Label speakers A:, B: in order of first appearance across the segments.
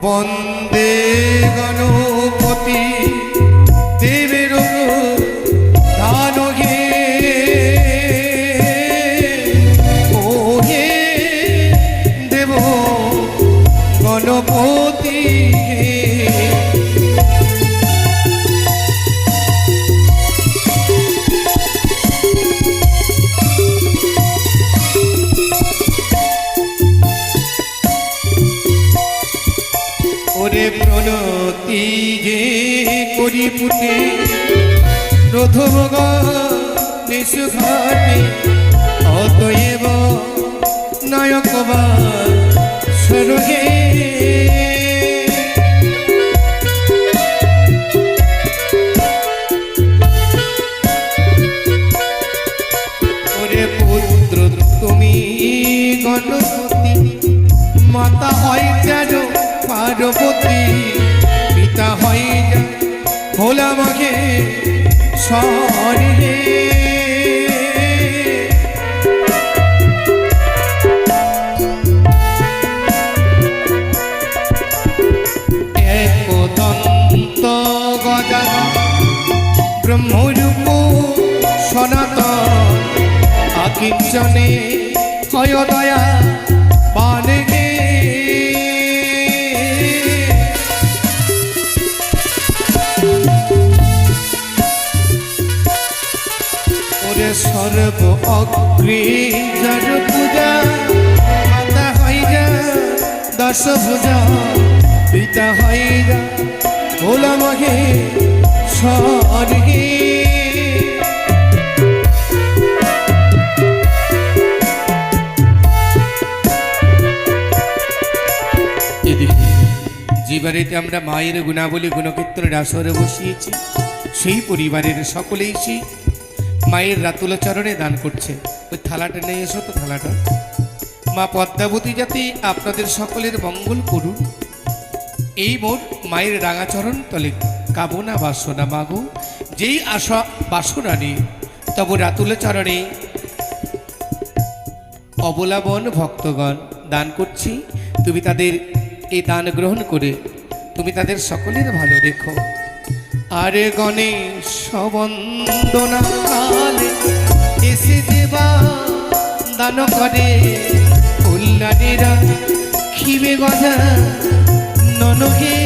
A: বন্দে গণপতি দেবের ধান হে ও হে দেব গণপতি হে। ওরে প্রণতি যে করি পুটে প্রথম গণেশ ঘাটে অতএব নায়কবা সরগে ওরে পুত্র তুমি গণপতি মাতা হয় যেন পার্বতী পিতা হয় যা ভোলা মাঘে স্বর্গে একদন্ত গজানন ব্রহ্মরূপ সনাতন আকিঞ্চনে হয় দয়া বানগে সর্ব অগ্রে যার পূজা মাতা হয় যা দশ ভুজা পিতা হয় যা ভোলা মাঘে স্বর্গে এদিকে যে বাড়িতে আমরা মায়ের গুণাবলী গুণকীর্তনের আসরে বসিয়েছি সেই পরিবারের সকলেই সেই মায়ের রাতুল চরণে দান করছে। ওই থালাটা নিয়ে এসো তো, থালাটা। মা পদ্মাবতী যাতে আপনাদের সকলের মঙ্গল করুন এই মোর মায়ের রাঙাচরণ তলে কামনা বাসনা মাগো, যেই আশা বাসনা নেই তব রাতুল চরণে অবলাবন ভক্তগণ দান করছি। তুমি তাদের এই দান গ্রহণ করে তুমি তাদের সকলের ভালো রেখো। আরে গণেশ বন্দনা কালে এসে দেবা দান করে কল্যাণীরা খিবে গজা ননহে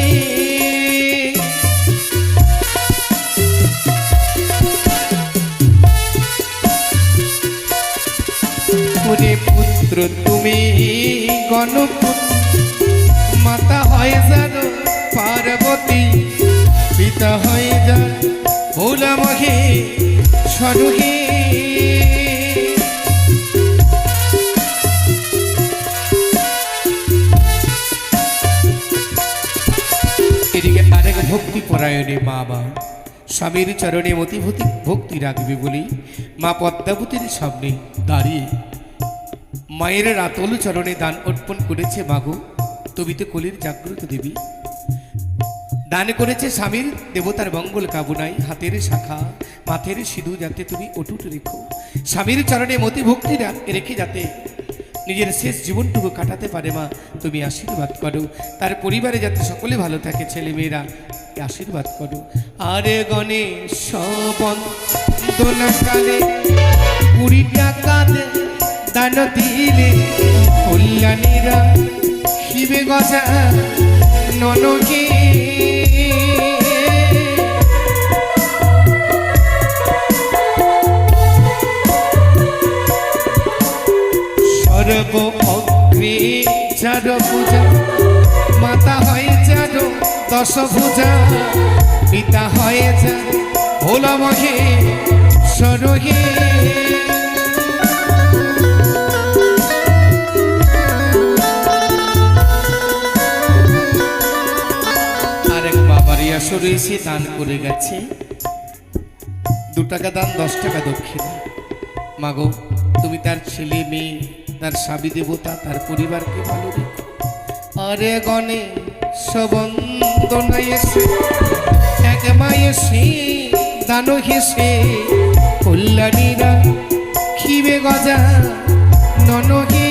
A: ওরে পুত্র তুমি গণপতি মাতা হয় জানো পার্বতী পিতা হয় যা ভোলা মাঘে স্বর্গে এদিকে আরেক ভক্তি পরায়ণে মা বা স্বামীর চরণে মতিভূতি ভক্তি রাখবে বলে মা পদ্মাবতীর সামনে দাঁড়িয়ে মায়ের রাতল চরণে দান অর্পণ করেছে। মাগো তুমি তো কলির জাগ্রত দেবী, দান করেছে স্বামীর দেবতার মঙ্গল কামনায় হাতের শাখা মাথের সিধু যাতে তুমি অটুট রেখো, স্বামীর চরণে মতি ভক্তি রেখে যাতে নিজের শেষ জীবনটুকু কাটাতে পারে। মা তুমি আশীর্বাদ করো, তার পরিবারে যাতে সকলে ভালো থাকে, ছেলে মেয়েরা আশীর্বাদ করো। আরে গণেশ বন্দনাকালে 20 টাকা দান দিলে কল্যাণীরা শিবে গজা ননকে সর্ব অগ্রে যার পূজা মাতা হয় যার দশ ভুজা পিতা হয় যা ভোলা মাঘে স্বর্গে আরেক বাবার আসরে এসে দান করে গেছে 2 টাকা দান 10 টাকা দক্ষিণা। মাগো তুমি তার ছেলে মেয়ে তার স্বামী দেবতা তার পরিবারকে ভালো রেখো। আরে গণেশ বন্দনায় এসে এক মায়ে সে দান হেসে কল্যাণীরা খিবে গজা ননহে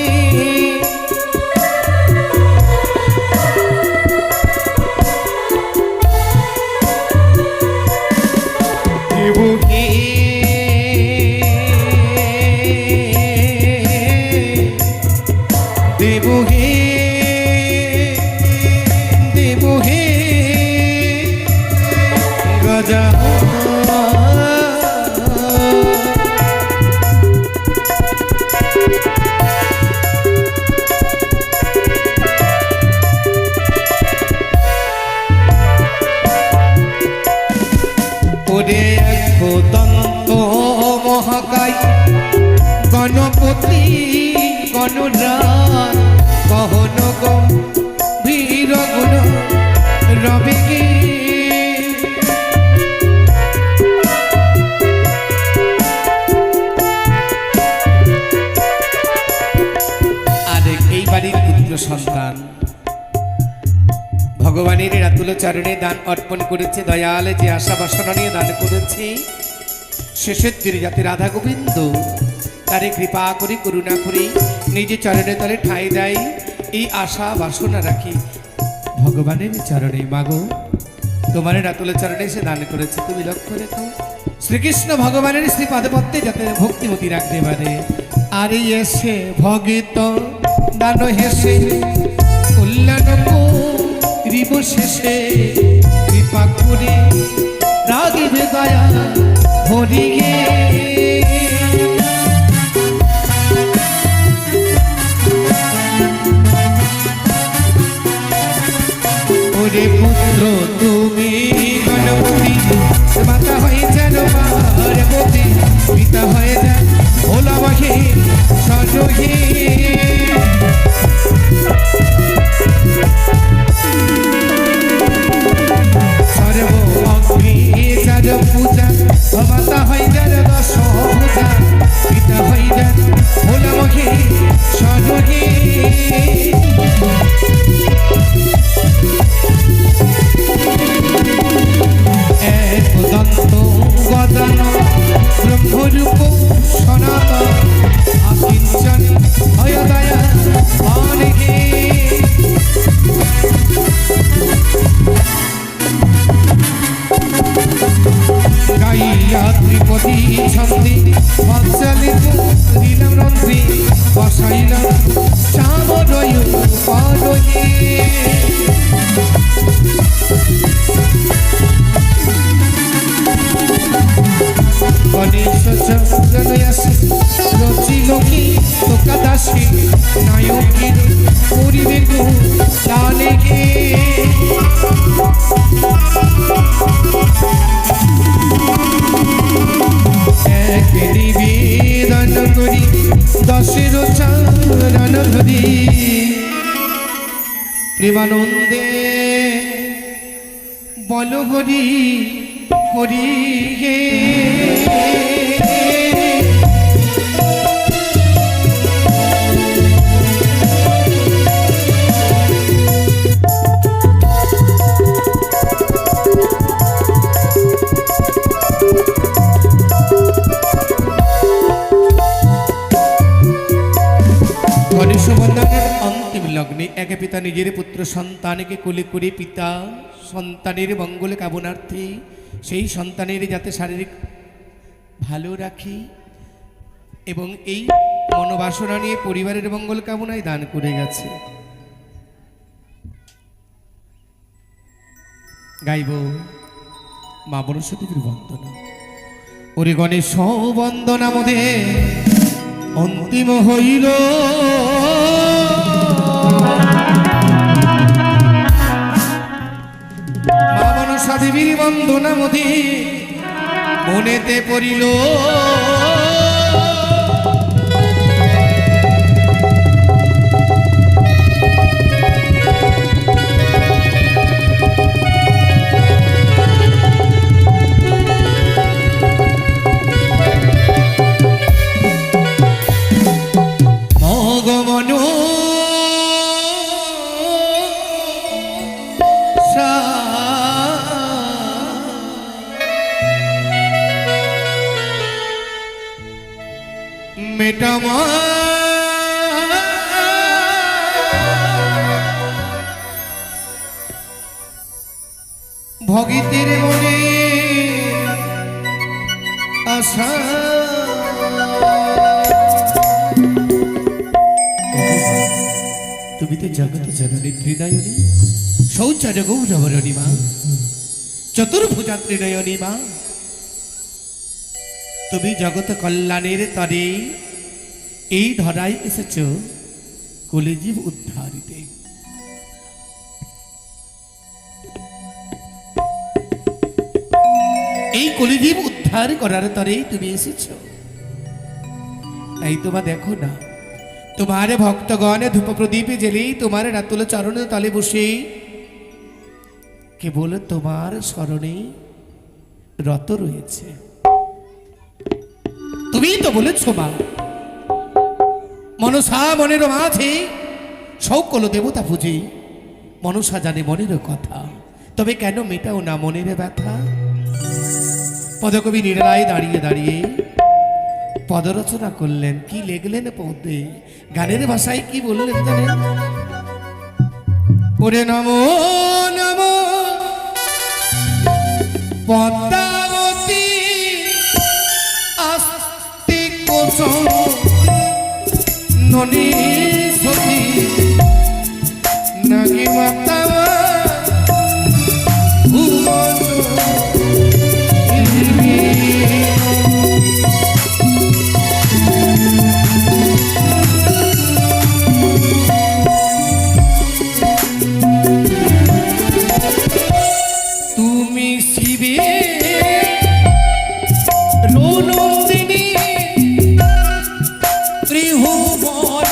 A: সন্তান ভগবানের রাতুল চরণে দান অর্পণ করেছে। দয়াল যে আশা বাসনা নিয়ে দান করেছে, শেষের দিনে যাতে রাধা গোবিন্দ তারে কৃপা করে করুণা করে নিজে চরণে তলে ঠাঁই দেয়, এই আশা বাসনা রাখি ভগবানের চরণে। মাগো, তোমার রাতুল চরণে সে দান করেছে, তুমি লক্ষ্য রেখো শ্রীকৃষ্ণ ভগবানের শ্রী পাদপদ্মে যাতে ভক্তিমতি রাখতে পারে। আর এসে ভগিত দান হেসে কল্যাণ রিব শেষে কৃপা করে রাগিবে দয়া হরিগে। ওরে পুত্র তুমি গণপতি, মাতা হয়ে যেন পার্বতী, পিতা হয়ে যান ভোলা মাহে সজহে। সর্ব অগ্নি যার পূজা, মাতা হয়ে যান দশ পূজা, পিতা হয়ে যান ভোলা মাহে সজহে। দন্ত গদান ব্রহ্মরূপ সনাতন আকিঞ্চন হয় দয়া অনেকে। গাইয়া ত্রিপদী ছন্দে বৎসলিত দিলাম রন্ধ্রে বসাইলাম চামরয় পারয়ে। গণেশ চন্দ্রনয়াসী রচিল কি তোকা দাসী নায়কের করিবে গো ডালেকে। এক নিবেদন করি দশের চরণ ধরি, প্রেমানন্দে বল হরি হরি হে। গণেশ বন্দনের অন্তিম লগ্নে এক পিতা নিজের পুত্র সন্তানকে কোলে করে পিতা সন্তানের মঙ্গল কামনার্থে সেই সন্তানের যাতে শারীরিক ভালো রাখি এবং এই মনোবাসনা নিয়ে পরিবারের মঙ্গল কামনায় দান করে গেছে। গাইব মা বনস্বতীর বন্দনা। ওরে গণেশ বন্দনা মধ্যে অন্তিম হইল, মা মনসা দেবীর বন্দনা মধ্যে মনেতে পড়িল। মেটামা ভগিতের মনে আশা, তুমি তো জগৎ জননী হৃদয়নী শৌচার গৌরবরণী মা, চতুর্ভুজা ত্রিনয়নী মা। তুমি জগৎ কল্যাণের তরে এই ধরায় এসেছ কলিজীব উদ্ধারিতে। এই কলিজীব উদ্ধার করার তরেই তুমি এসেছ। তাই তোমা দেখো না, তোমার ভক্তগণে ধূপ প্রদীপে জেলেই তোমার রাতুল চরণ তলে বসে কেবল তোমার স্মরণে রত রয়েছে। তুমি তো বলেছ মা, মনসা মনের মাঝে সকল দেবতা পুজি মনসা জানে মনের কথা, তবে কেন মেটাও না মনের ব্যথা? পদকবি নিরালায় দাঁড়িয়ে দাঁড়িয়ে পদরচনা করলেন, কি লিখলেন পদে, গানের ভাষায় কি বললেন জানেন? ওরে নমো নমো পদ্মাবতী আস্তে কোসম ননী সতী নাগি মাতা ভুবন তুমি শিবে রোনন্দিনী ত্রিভুবন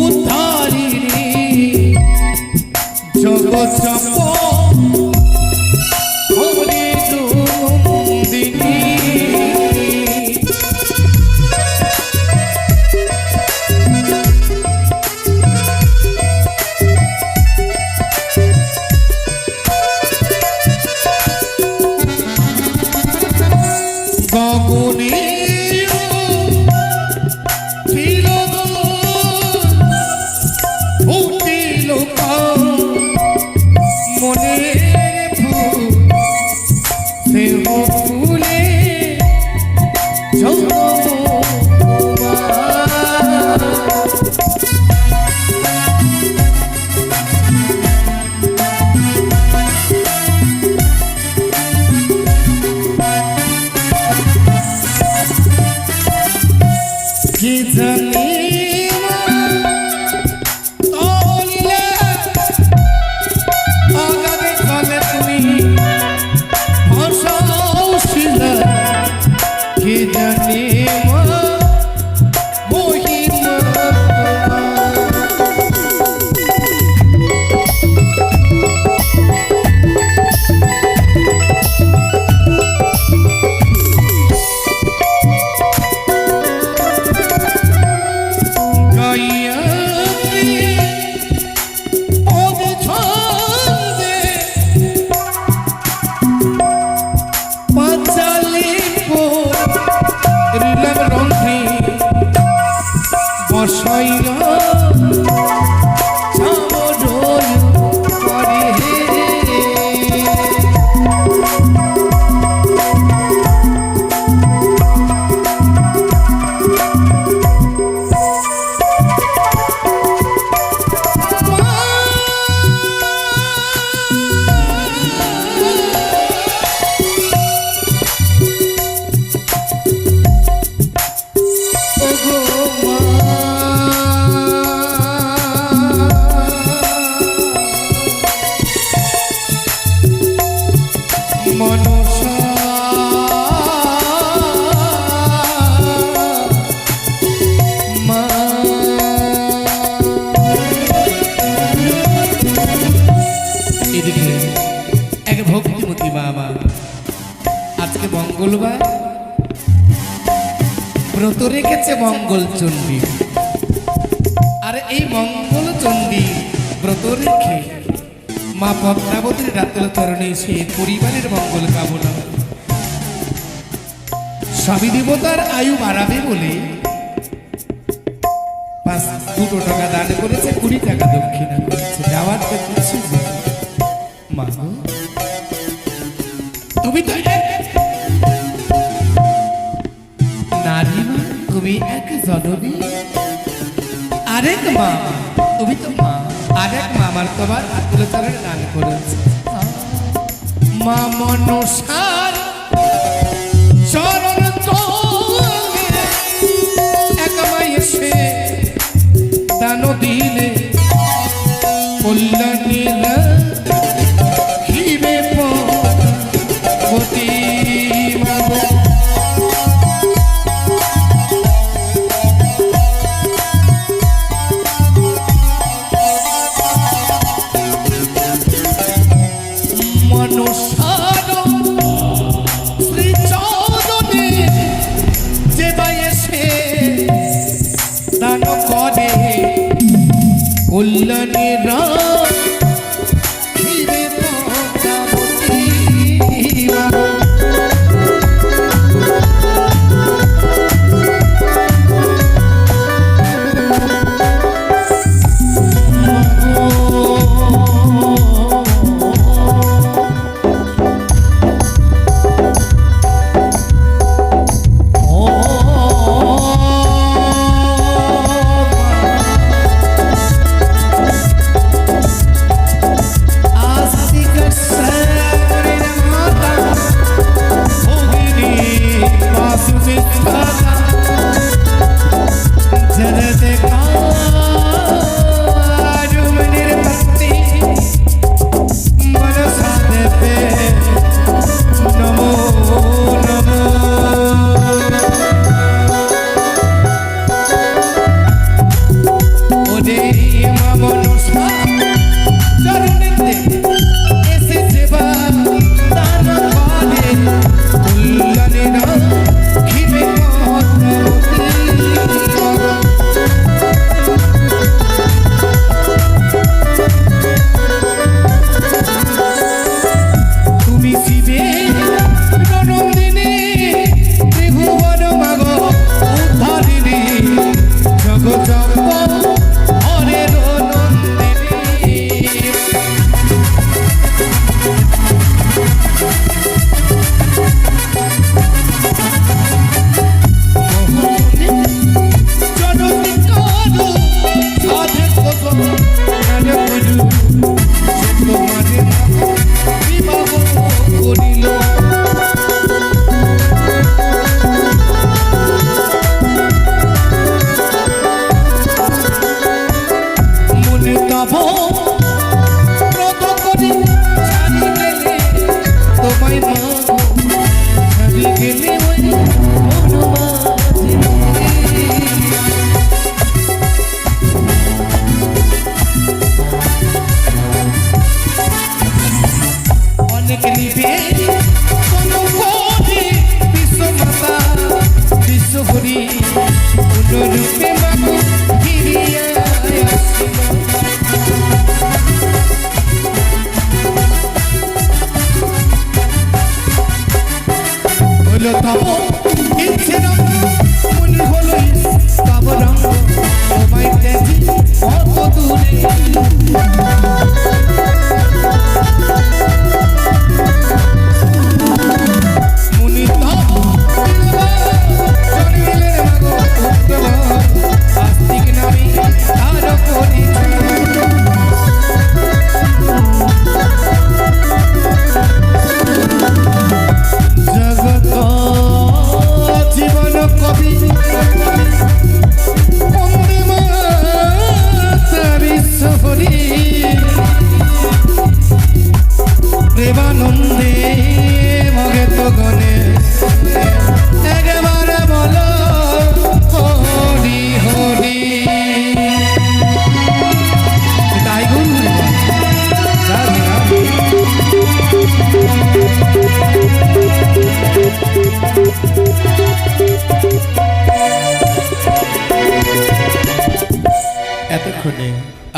A: উদ্ধারিণী জগৎ জপ হরে নন্দিনী। গগনে ফুটিল মনের ফুলে কি জানি আগামী কালে তুমি ভাষাশীল কি জানি মহিমা ভক্তিমতী মা আমার আজকে মঙ্গলবার ব্রত রেখেছে মঙ্গল চণ্ডী, আর এই মঙ্গল চণ্ডী ব্রত রেখে মা পদ্মাবতীর রাতুল চরণে এসে পরিবারের মঙ্গল কামনা, স্বামী দেবতার আয়ু বাড়াবে বলে 2 টাকা দান করেছে, 20 টাকা দক্ষিণা করেছে। যাওয়ার তো কিছু মা তুমি তো নারী মা, তুমি এক জননী, আরেক মা তুমি তো মা, আরেক মা আমার তোমার আত্মচরণে দান করেছে। মা মনসার চরণ এক মা এসে দান দিলে কল্যাণ নীলা হিরে পতি মনসার শ্রী চরণে যে বা এসে দান করে কল্যাণীরা ঘিরে পদ্মাবতী বাবু।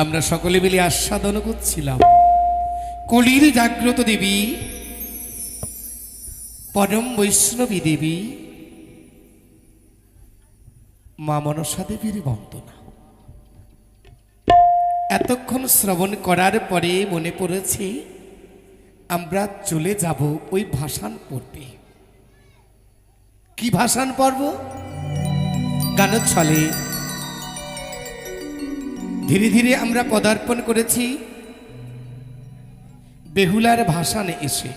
A: আমরা সকলে মিলে আস্বাদন করছিলাম কলির জাগ্রত দেবী পরম বৈষ্ণবী দেবী মা মনসা দেবীর বন্দনা। এতক্ষণ শ্রবণ করার পরে মনে পড়েছে আমরা চলে যাব ওই ভাসান পড়তে। কি ভাসান পর্ব? গানোচ্ছলে ধীরে ধীরে আমরা পদার্পণ করেছি বেহুলার ভাসানে এসে।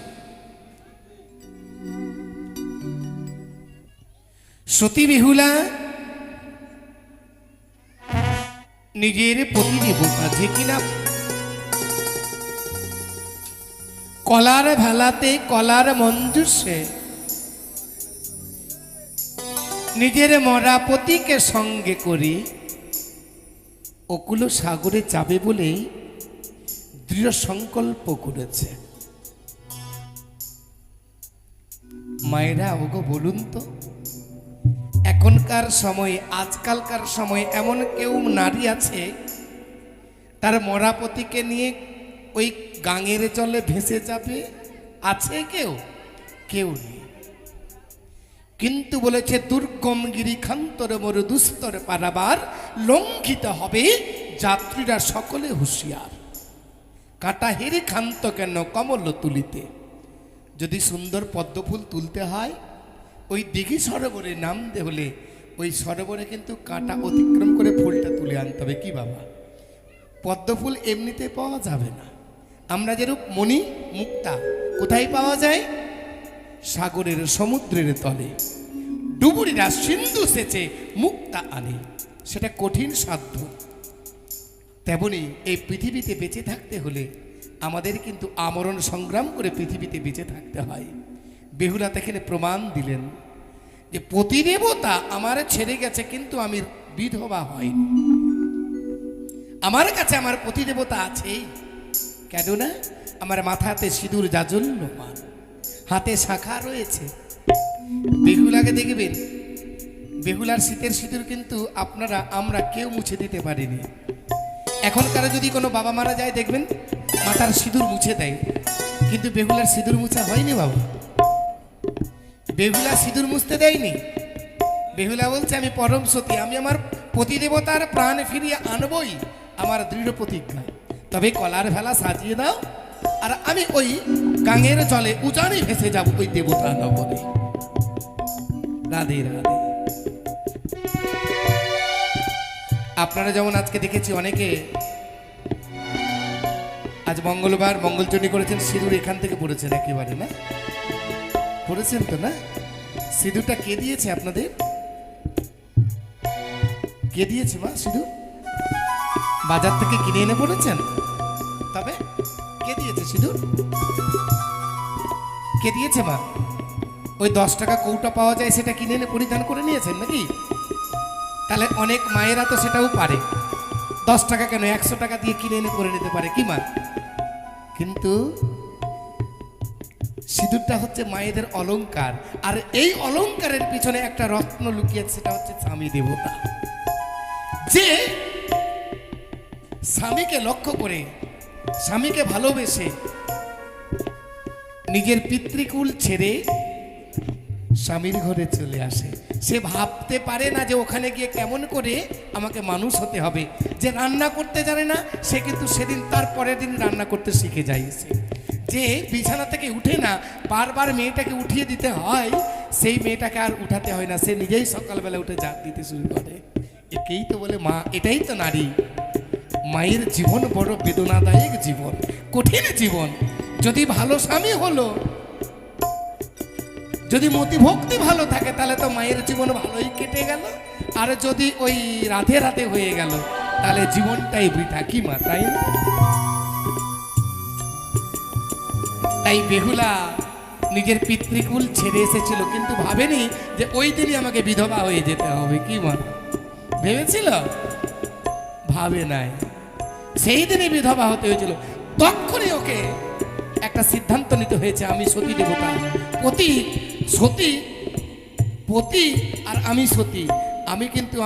A: সতী বেহুলা নিজের প্রতিদেবতা যে কিনা কলার ভেলাতে কলার মঞ্জুষে নিজের মরা পতিকে সঙ্গে করে অকুল সাগরে যাবে বলে দৃঢ় সংকল্প করেছে। মায়েরা ওগো বলুন তো, এখনকার সময় আজকালকার সময় এমন কেউ নারী আছে তার মরাপতিকে নিয়ে ওই গাঙের জলে ভেসে যাবে? আছে কেউ? কেউ নেই। কিন্তু বলেছে দুর্গম গিরিখান্তরে মরু দুস্তর পারাবার লঙ্ঘিত হবে যাত্রীরা সকলে হুঁশিয়ার। কাটা হেরে খান্ত কেন কমল তুলিতে। যদি সুন্দর পদ্মফুল তুলতে হয় ওই দিঘি সরোবরে নামতে হলে ওই সরোবরে কিন্তু কাঁটা অতিক্রম করে ফুলটা তুলে আনতে হবে। কি বাবা, পদ্মফুল এমনিতে পাওয়া যাবে না। আমরা যেরূপ মণি মুক্তা কোথায় পাওয়া যায়? সাগরের সমুদ্রের তলে। ডুবুরিরা সিন্ধু সেচে মুক্তা আনে, সেটা কঠিন সাধ্য। তেমনি এই পৃথিবীতে বেঁচে থাকতে হলে আমাদের কিন্তু আমরণ সংগ্রাম করে পৃথিবীতে বেঁচে থাকতে হয়। বেহুলা এখানে প্রমাণ দিলেন যে পতিদেবতা আমার ছেড়ে গেছে কিন্তু আমি বিধবা হয়নি। আমার কাছে আমার পতিদেবতা আছেই। কেন না? আমার মাথাতে সিঁদুর জাজল্যমান, হাতে শাখা রয়েছে। বেহুলাকে দেখবেন, বেহুলার শীতের সিঁদুর কিন্তু আমরা কেউ মুছে দিতে পারিনি। এখনকার যদি কোনো বাবা মারা যায় দেখবেন মাথার সিঁদুর মুছে দেয়, কিন্তু বেহুলার সিঁদুর মুছা হয়নি বাবা। বেহুলা সিঁদুর মুছতে দেয়নি। বেহুলা বলছে আমি পরম সতী, আমি আমার পতিদেবতার প্রাণ ফিরিয়ে আনবই, আমার দৃঢ় প্রতিজ্ঞা। তবে কলার ভেলা সাজিয়ে দাও আর আমি ওই গাঙের জলে উজানে ভেসে যাব ওই দেবতা নগরে। রাধে রাধে। আপনারা যেমন আজকে দেখেছি অনেকে আজ মঙ্গলবার মঙ্গলচণ্ডী করেছেন, সিঁদুর এখান থেকে পড়েছেন একেবারে, না পড়েছেন তো? না, সিঁদুরটা কে দিয়েছে আপনাদের? কে দিয়েছে মা সিঁদুর? বাজার থেকে কিনে এনে পড়েছেন? তবে কে দিয়েছে সিঁদুর? কে দিয়েছে মা? ওই 10 টাকা কৌটা পাওয়া যায় সেটা কিনে এনে পরিধান করে নিয়েছেন নাকি? তাহলে অনেক মায়েরা তো সেটাও পারে, 10 টাকা কেন 100 টাকা দিয়ে কিনে এনে করে নিতে পারে। কি মা? কিন্তু সিঁদুরটা হচ্ছে মায়েদের অলংকার, আর এই অলংকারের পিছনে একটা রত্ন লুকিয়েছে, সেটা হচ্ছে স্বামী দেবতা। যে স্বামীকে লক্ষ্য করে, স্বামীকে ভালোবেসে নিজের পিতৃকুল ছেড়ে স্বামীর ঘরে চলে আসে, সে ভাবতে পারে না যে ওখানে গিয়ে কেমন করে আমাকে মানুষ হতে হবে। যে রান্না করতে জানে না সে কিন্তু সেদিন তার পরের দিন রান্না করতে শিখে যায়। যে বিছানা থেকে উঠে না, বারবার মেয়েটাকে উঠিয়ে দিতে হয়, সেই মেয়েটাকে আর উঠাতে হয় না, সে নিজেই সকালবেলা উঠে ঝাঁট দিতে শুরু করে। একেই তো বলে মা, এটাই তো নারী। মায়ের জীবন বড় বেদনাদায়ক জীবন, কঠিন জীবন। যদি ভালো স্বামী হলো, যদি মতি ভক্তি ভালো থাকে তাহলে তো মায়ের জীবন ভালোই কেটে গেল। আর যদি ওই রাধে রাধে হয়ে গেল তাহলে জীবনটাই বৃথা। কি মা, তাই না? তাই বেহুলা নিজের পিতৃকুল ছেড়ে এসেছিল, কিন্তু ভাবেনি যে ওই দিনই আমাকে বিধবা হয়ে যেতে হবে। কি মা ভেবেছিল? ভাবে নাই। সেই দিনই বিধবা হতে হয়েছিল। তখনই ওকে একটা সিদ্ধান্ত নিতে হয়েছে, আমি সতী দেবতা, পতি সতী, পতি আর আমি সতী।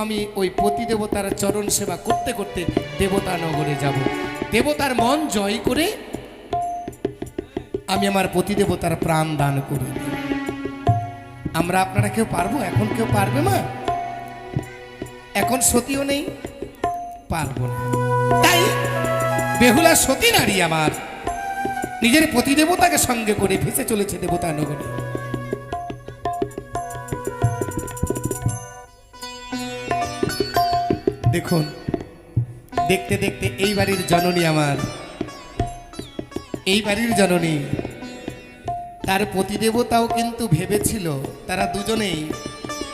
A: আমি ওই পতি দেবতার চরণ সেবা করতে করতে দেবতা নগরে যাব। দেবতার মন জয় করে আমি আমার পতি দেবতার প্রাণ দান করে দিই। আমরা আপনারা কেউ পারবো? এখন কেউ পারবে মা? এখন সতীও নেই, পারবো না। তাই বেহুলা সতী নারী আমার নিজের পতি দেবতাকে সঙ্গে করে ভেসে চলেছে দেবতা নগরে। দেখুন, দেখতে দেখতে এই বাড়ির জননী আমার, এই বাড়ির জননী, তার পতিদেবতাও কিন্তু ভেবেছিল তারা দুজনেই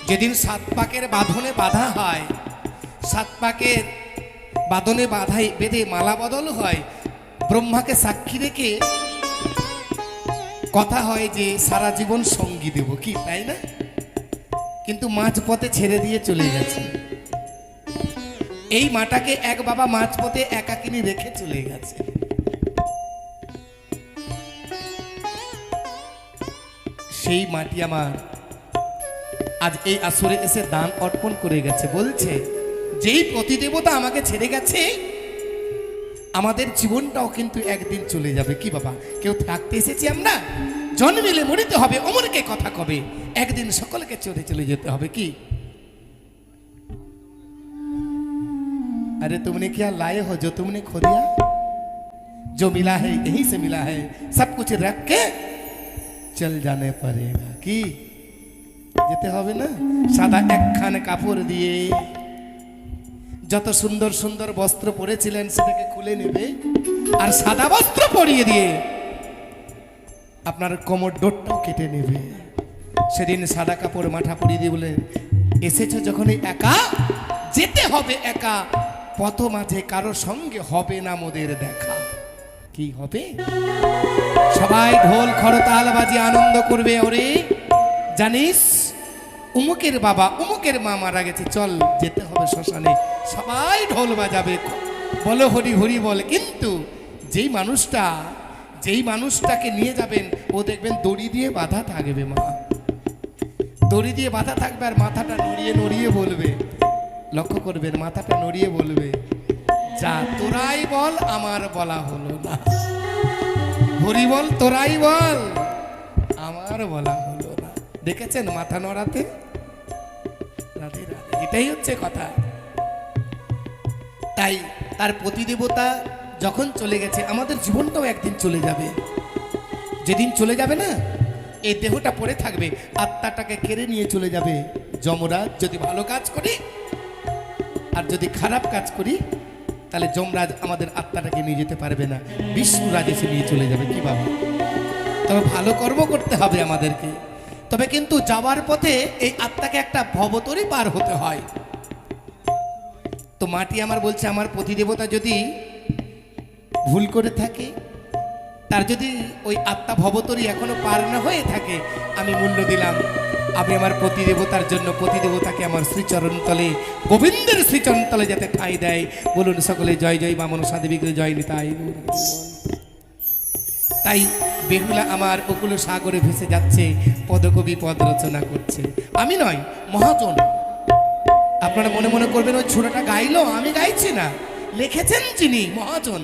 A: যেদিন 7 পাকের বাঁধনে বাঁধা হয়, 7 পাকের বাঁধনে বাঁধাই বেঁধে মালা বদল হয়, ব্রহ্মাকে সাক্ষী রেখে কথা হয় যে সারা জীবন সঙ্গী দেব। কি তাই না? কিন্তু মাঝপথে ছেড়ে দিয়ে চলে গেছে। এই মাটাকে এক বাবা মাঝপথে একাকিনী রেখে চলে গেছে। সেই মাটি আমার আজ এই আসরে এসে দান অর্পণ করে গেছে। বলছে যেই প্রতিদেবতা আমাকে ছেড়ে গেছে আমাদের জীবনটাও কিন্তু একদিন চলে যাবে। কি বাবা, কেউ থাকতে এসেছি আমরা, জন্মিলে মরিতে হবে, অমরকে কথা কবে, একদিন সকলকে চলে চলে যেতে হবে। কি अरे तुमने क्या लाए हो जो तुमने खो दिया, जो मिला है यहीं से मिला है, सब कुछ रख के चल जाने पड़ेगा। কি যেতে হবে না? সাদা একখান কাপড় দিয়ে যত সুন্দর সুন্দর বস্ত্র পরেছিলেন সেটাকে খুলে নেবে, আর সাদা বস্ত্র পরিয়ে দিয়ে আপনার কোমর ডোরটাও কেটে নেবে। সেদিন সাদা কাপড় মাথা পরিয়ে দিয়ে বলে, এসেছো যখন একা, যেতে হবে একা, পথ মাঝে কারো সঙ্গে হবে না মোদের দেখা। কি হবে? সবাই ঢোল খরতাল বাজি আনন্দ করবে। ওরে জানিস উমুকের বাবা উমুকের মা মারা গেছে, চল যেতে হবে শ্মশানে। সবাই ঢোল বাজাবে, বলো হরি হরি বল। কিন্তু যেই মানুষটাকে নিয়ে যাবেন ও দেখবেন দড়ি দিয়ে বাঁধা থাকবে, মা দড়ি দিয়ে বাঁধা থাকবে, আর মাথাটা নড়িয়ে নড়িয়ে বলবে, লক্ষ্য করবেন মাথাটা নড়িয়ে বলবে, যা তোরাই বল আমার বলা হলো না, হরি বল তোরাই বল আমার বলা হলো না। দেখেছেন মাথা নড়াতে? রাধে রাধে, এটাই হচ্ছে কথা। তাই তার প্রতিদেবতা যখন চলে গেছে, আমাদের জীবনটাও একদিন চলে যাবে। যেদিন চলে যাবে না, এই দেহটা পড়ে থাকবে, আত্মাটাকে কেড়ে নিয়ে চলে যাবে যমরাজ। যদি ভালো কাজ করি আর যদি খারাপ কাজ করি, তাহলে যমরাজ আমাদের আত্মাটাকে নিয়ে যেতে পারবে না, বিষ্ণুরাজ এসে নিয়ে চলে যাবে। কি বাবা, তবে ভালো কর্ম করতে হবে আমাদেরকে। তবে কিন্তু যাওয়ার পথে এই আত্মাকে একটা ভবতরী পার হতে হয়। তো মাটি আমার বলছে, আমার প্রতিদেবতা যদি ভুল করে থাকে, তার যদি ওই আত্মা ভবতরী এখনো পার না হয়ে থাকে, আমি মূল্য দিলাম, আমি আমার প্রতিদেবতার জন্য প্রতিদেবতাকে আমার শ্রীচরণ তলে, গোবিন্দের শ্রীচরণ তলে যাতে ঠাঁই দেয়। বলুন সকলে জয় জয় মা মনসা দেবীকে জয় নিতাই। তাই বেহুলা আমার অকুল সাগরে ভেসে যাচ্ছে, পদকবি পদ রচনা করছে। আমি নয়, মহাজন। আপনারা মনে মনে করবেন ওই ছোটটা গাইলো, আমি গাইছি না, লিখেছেন যিনি মহাজন,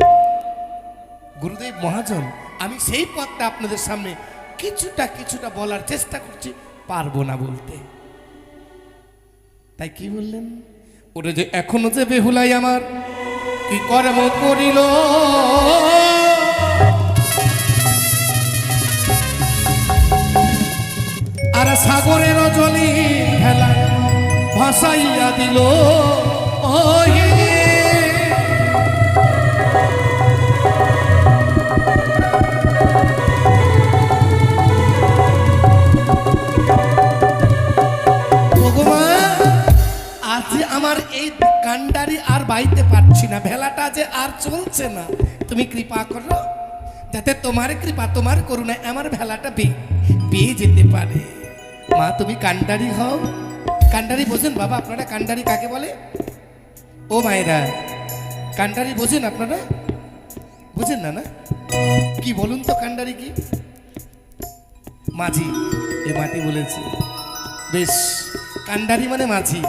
A: গুরুদেব মহাজন। আমি সেই পদটা আপনাদের সামনে কিছুটা বলার চেষ্টা করছি, পারবো না বলতে। তাই কি বললেন, ওটা যে এখনো যে বেহুলাই আমার কি কর্ম করিল, আর সাগরের জলি ভেলায় ভাসাইয়া দিল। আমার এই কান্ডারি আর বাইতে পারছি না, ভেলাটা যে আর চলছে না, তুমি কৃপা করো যাতে তোমার কৃপা তোমার করুণা আমার ভেলাটা পেয়ে যেতে পারে। মা তুমি কান্ডারি হও। কান্ডারি বোঝেন বাবা আপনারা? কান্ডারি কাকে বলে? ও মায়েরা, কান্ডারি বোঝেন আপনারা? বোঝেন না? না কি বলুন তো, কান্ডারি কি? মাঝি। এ মাটি বলেছে বেশ, কান্ডারি মানে মাঝি।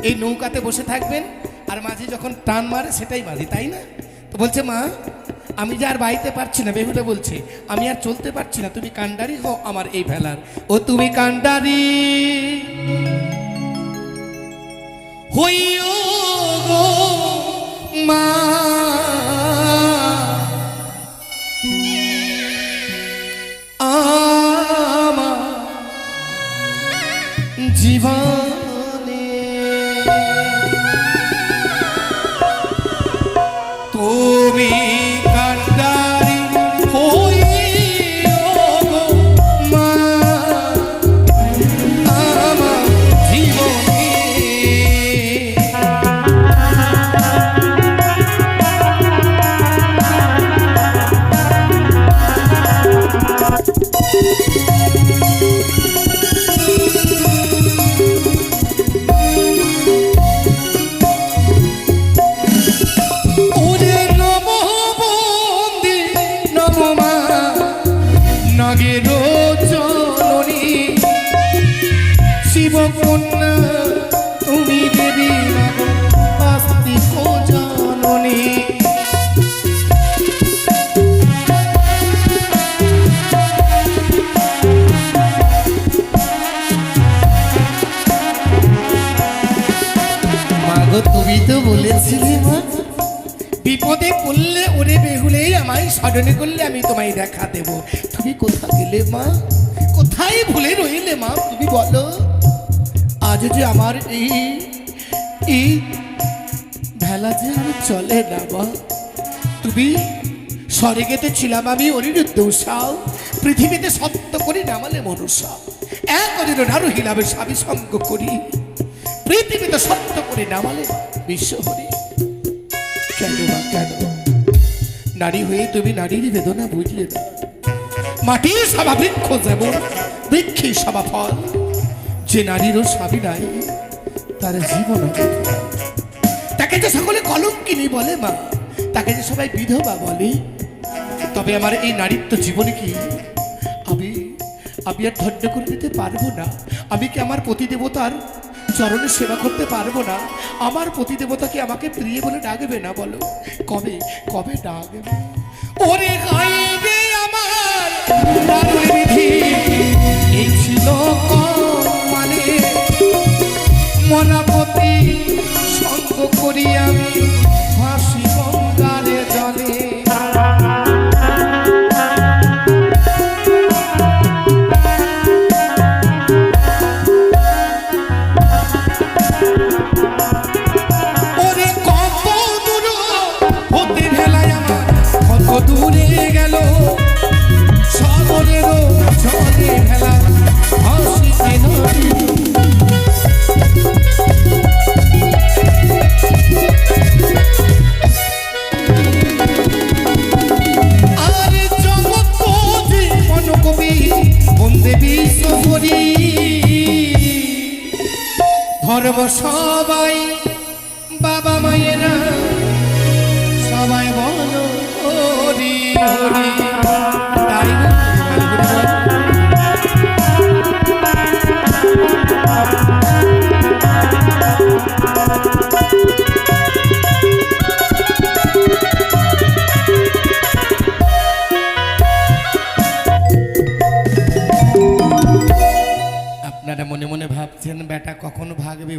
A: এই নৌকাতে বসে থাকবেন, আর মাঝি যখন টান মারে সেটাই মাঝি, তাই না? তো বলছে, মা আমি যে আর বাইতে পারছি না, বেহুলা বলছে আমি আর চলতে পারছি না, তুমি কান্ডারি হও আমার এই ভেলার। ও তুমি কান্ডারি হইও গো মা, আমার জীবনে তুমি কান্ডারি হইও গো মা, আমার জীবনে শিবকন্যা তুমি দেবী আস্তিক জননী। আসিলে মা বিপদে পড়লে ওরে বেহুলে আমায় স্মরণে করলে আমি তোমায় দেখা দেব। তুমি কোথায় গেলে মা? কোথায় ভুলে রইলে মা? তুমি বলো। আজ যে আমার এই ভেলা যে আর চলে না মা। তুমি স্বর্গেতে ছিলাম আমি অনিরুদ্ধ উষাও, পৃথিবীতে সত্য করি নামালে মনুষ্য, এক অদিন নারু হিলাবে স্বামী সঙ্গ করি, পৃথিবীতে সত্য করে নামালে বিশ্ব হরি। কেন মা কেন? নারী হয়ে তুমি নারীর বেদনা বুঝলে না? মাটির সভা বৃক্ষ যেমন বৃক্ষের সভা ফল, যে নারীরও স্বামী নাই তার জীবন তাকে যে সকলে কলঙ্কিনী বলে মা, তাকে যে সবাই বিধবা বলে। তবে আমার এই নারীত্ব জীবনে কি আমি আর ধন্য করে নিতে পারবো না? আমি কি আমার পতিদেবতার চরণে সেবা করতে পারবো না? আমার পতিদেবতাকে আমাকে প্রিয় বলে ডাকবে না? বলো কবে কবে ডাকবে? ওরে গাইবে আমার দারুণ বিধি, এই ছিল মানে মনাপতি সঙ্গ করি আমি ভাসি গঙ্গারে জলে। দূরে গেল সাগরেরও জলে ভেলা হাসিতে নদী। আর জগৎ জীবন কবি বন্দে বিশ্বরি ধর্ম সবাই বাবা মায়েরা সবাই বলো হরি হরি। তাই আপনারা মনে মনে ভাবছেন বেটা কখন ভাগবে।